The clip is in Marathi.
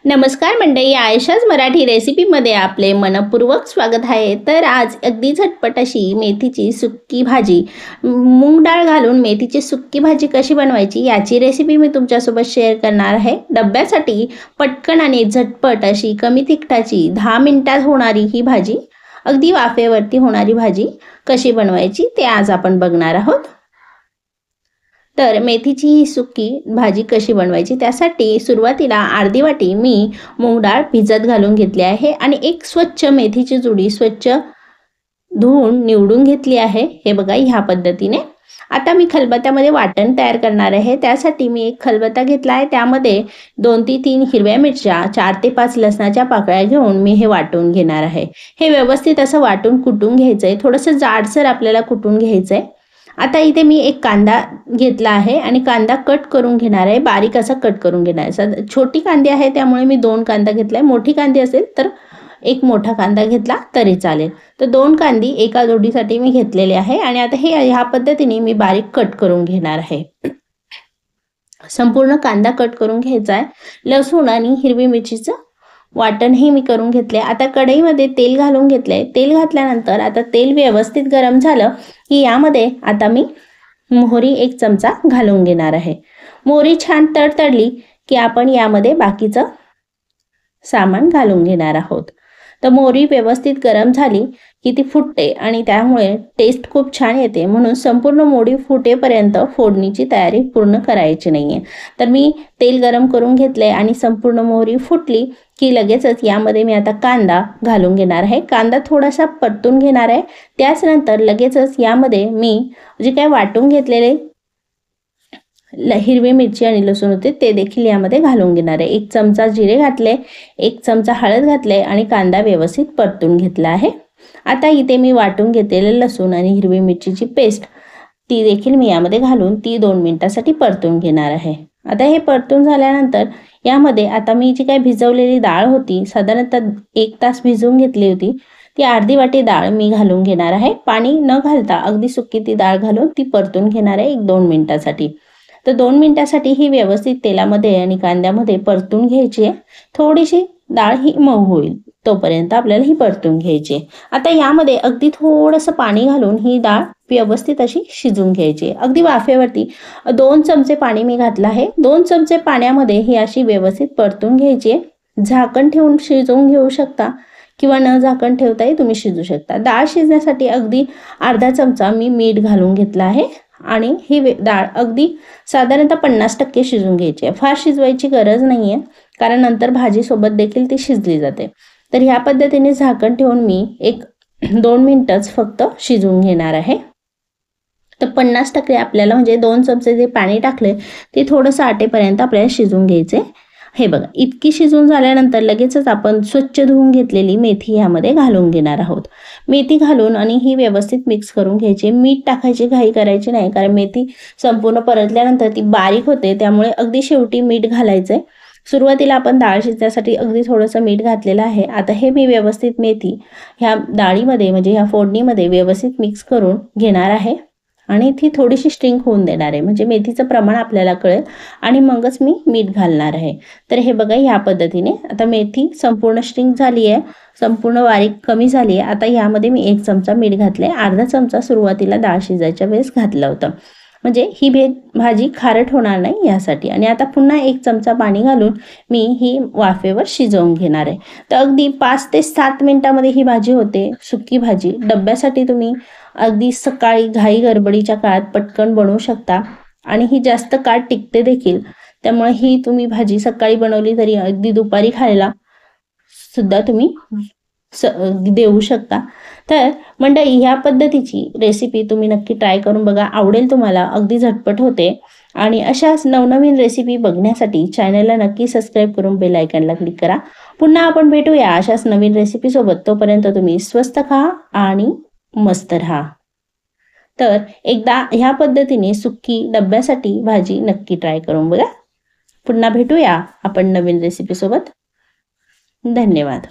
नमस्कार मंडळी, आयशाच मराठी रेसिपीमध्ये आपले मनपूर्वक स्वागत आहे। तर आज अगदी झटपट अशी मेथीची सुक्की भाजी, मूग डाळ घालून मेथीची सुक्की भाजी कशी बनवायची याची रेसिपी मी तुमच्यासोबत शेअर करणार आहे। डब्यासाठी पटकन आणि झटपट अशी कमी तिखटाची 10 मिनिटात होणारी ही भाजी, अगदी वाफेवरती होणारी भाजी कशी बनवायची ते आज आपण बघणार आहोत। तर मेथीची ही सुक्की भाजी कशी बनवायची त्यासाठी सुरुवातीला अर्धी वाटी मी मूग डाळ भिजत घालून घेतली आहे आणि एक स्वच्छ मेथीची जुडी स्वच्छ धुवून निवडून घेतली आहे। हे बघा ह्या पद्धतीने। आता मी खलबत्त्यामध्ये वाटण तयार करणार आहे। त्यासाठी मी एक खलबत्ता घेतला आहे, त्यामध्ये 2 ते 3 हिरव्या मिरच्या, 4 ते 5 लसणाच्या पाकळ्या घेऊन मी हे वाटून घेणार आहे। हे व्यवस्थित असं वाटून कुटून घ्यायचंय, थोडंसं जाडसर आपल्याला कुटून घ्यायचंय। आता इथे मी एक कांदा घेतला आहे आणि कांदा कट करून घेणार आहे, बारीक असा कट करून घेणार आहे। छोटी कांदी आहे त्यामुळे मी 2 कांदा घेतलाय, मोठी कांदी असेल तर एक मोठा कांदा घेतला तरी चालेल। तर 2 कांदी एका जोडीसाठी मी घेतलेले आहे आणि आता हे ह्या पद्धतीने मी बारीक कट करून घेणार आहे। संपूर्ण कांदा कट करून घ्यायचा आहे। लसूण आणि हिरवी मिरचीचं वाटणही मी करून घेतले। आता कढईमध्ये तेल घालून घेतले। तेल घातल्यानंतर आता तेल व्यवस्थित गरम झालं की यामध्ये आता मी मोहरी 1 चमचा घालून घेणार आहे। मोहरी छान तडतडली की आपण यामध्ये बाकीचं सामान घालून घेणार आहोत। तर मोहरी व्यवस्थित गरम झाली की ती फुटते आणि त्यामुळे टेस्ट खूप छान येते, म्हणून संपूर्ण मोहरी फुटेपर्यंत फोडणीची तयारी पूर्ण करायची नाहीये। तर मी तेल गरम करून घेतले आणि संपूर्ण मोहरी फुटली की लगेचच यामध्ये मी आता कांदा घालून घेणार आहे। कांदा थोडासा परतून घेणार आहे। त्यानंतर लगेचच यामध्ये मी जे काही वाटून घेतलेले हिरवी मिरची आणि लसूण होते ते देखील यामध्ये घालून घेणार आहे। 1 चमचा जिरे घातले, 1 चमचा हळद घातले आणि कांदा व्यवस्थित परतून घेतला आहे। आता इथे मी वाटून घेतलेले लसूण आणि हिरवी मिरचीची पेस्ट ती देखील मी यामध्ये घालून ती 2 मिनिटांसाठी परतून घेणार आहे। आता हे परतून झाल्यानंतर यामध्ये आता मी जी काही भिजवलेली डाळ होती, साधारणतः 1 तास भिजवून घेतली होती, ती अर्धी वाटी डाळ मी घालून घेणार आहे। पाणी न घालता अगदी सुकी ती डाळ घालून ती परतून घेणार आहे 1-2 मिनिटांसाठी। तर 2 मिनिटांसाठी ही व्यवस्थित तेलामध्ये आणि कांद्यामध्ये परतून घ्यायची आहे। थोडीशी डाळ ही मऊ होईल तोपर्यंत आपल्याला ही परतून घ्यायची। आता यामध्ये अगदी थोडंसं पाणी घालून ही डाळ व्यवस्थित अशी शिजून घ्यायची। अगदी वाफेवरती 2 चमचे पाणी मी घातलं आहे। 2 चमचे पाण्यामध्ये ही अशी व्यवस्थित परतून घ्यायची। झाकण ठेवून शिजवून घेऊ शकता किंवा न झाकण ठेवताही तुम्ही शिजू शकता। डाळ शिजण्यासाठी अगदी अर्धा चमचा मी मीठ घालून घेतला आहे आणि ही डाळ अगदी साधारणतः 50% शिजून घ्यायची आहे। फार शिजवायची गरज नाहीये, कारण नंतर भाजी सोबत देखील ती शिजली जाते। तर ह्या पद्धतीने झाकण ठेवून मी 1-2 मिनिटच फक्त शिजवून घेणार आहे। तर 50% आपल्याला म्हणजे 2 चमचे जे पाणी टाकले ते थोडंसं आटेपर्यंत आपल्याला शिजवून घ्यायचे। हे बघा इतकी शिजून झाल्यानंतर लगेचच आपण स्वच्छ धुवून घेतलेली मेथी यामध्ये घालून घेणार आहोत। मेथी घालून आणि ही व्यवस्थित मिक्स करून घ्यायची। मीठ टाकायची घाई करायची नाही, कारण मेथी संपूर्ण परतल्यानंतर ती बारीक होते, त्यामुळे अगदी शेवटी मीठ घालायचंय। सुरुवातीला आपण डाळ शिजण्यासाठी अगदी थोडंसं मीठ घातलेलं आहे। आता हे मी व्यवस्थित मेथी ह्या डाळीमध्ये म्हणजे ह्या फोडणीमध्ये व्यवस्थित मिक्स करून घेणार आहे आणि ती थोडीशी स्ट्रिंग होऊन देणार आहे, म्हणजे मेथीचं प्रमाण आपल्याला कळेल आणि मगच मी मीठ घालणार आहे। तर हे बघा ह्या पद्धतीने आता मेथी संपूर्ण स्ट्रिंग झाली आहे, संपूर्ण बारीक कमी झाली आहे। आता यामध्ये मी 1 चमचा मीठ घातले, अर्धा चमचा सुरुवातीला डाळ शिजायच्या वेळेस घातलं होतं, म्हणजे ही भाजी खारट होणार नाही यासाठी। आणि आता पुन्हा 1 चमचा पाणी घालून मी ही वाफेवर शिजवून घेणार आहे। तर अगदी 5 ते 7 मिनिटांमध्ये ही भाजी होते सुकी भाजी। डब्यासाठी तुम्ही अगदी सकाळी घाई गडबडीच्या काळात पटकन बनवू शकता आणि ही जास्त काळ टिकते देखील, त्यामुळे ही तुम्ही भाजी सकाळी बनवली तरी अगदी दुपारी खायला सुद्धा तुम्ही देऊ शकता। तर मंडळी ह्या पद्धतीची रेसिपी तुम्ही नक्की ट्राय करून बघा, आवडेल तुम्हाला। अगदी झटपट होते आणि अशाच नवनवीन रेसिपी बघण्यासाठी चॅनलला नक्की सबस्क्राईब करून बेल आयकॉनला क्लिक करा। पुन्हा आपण भेटूया अशाच नवीन रेसिपी सोबत। तोपर्यंत तुम्ही स्वस्त खा आणि मस्त राहा। तर एकदा ह्या पद्धतीने सुक्की डब्यासाठी भाजी नक्की ट्राय करून बघा। पुन्हा भेटूया आपण नवीन रेसिपी सोबत। धन्यवाद।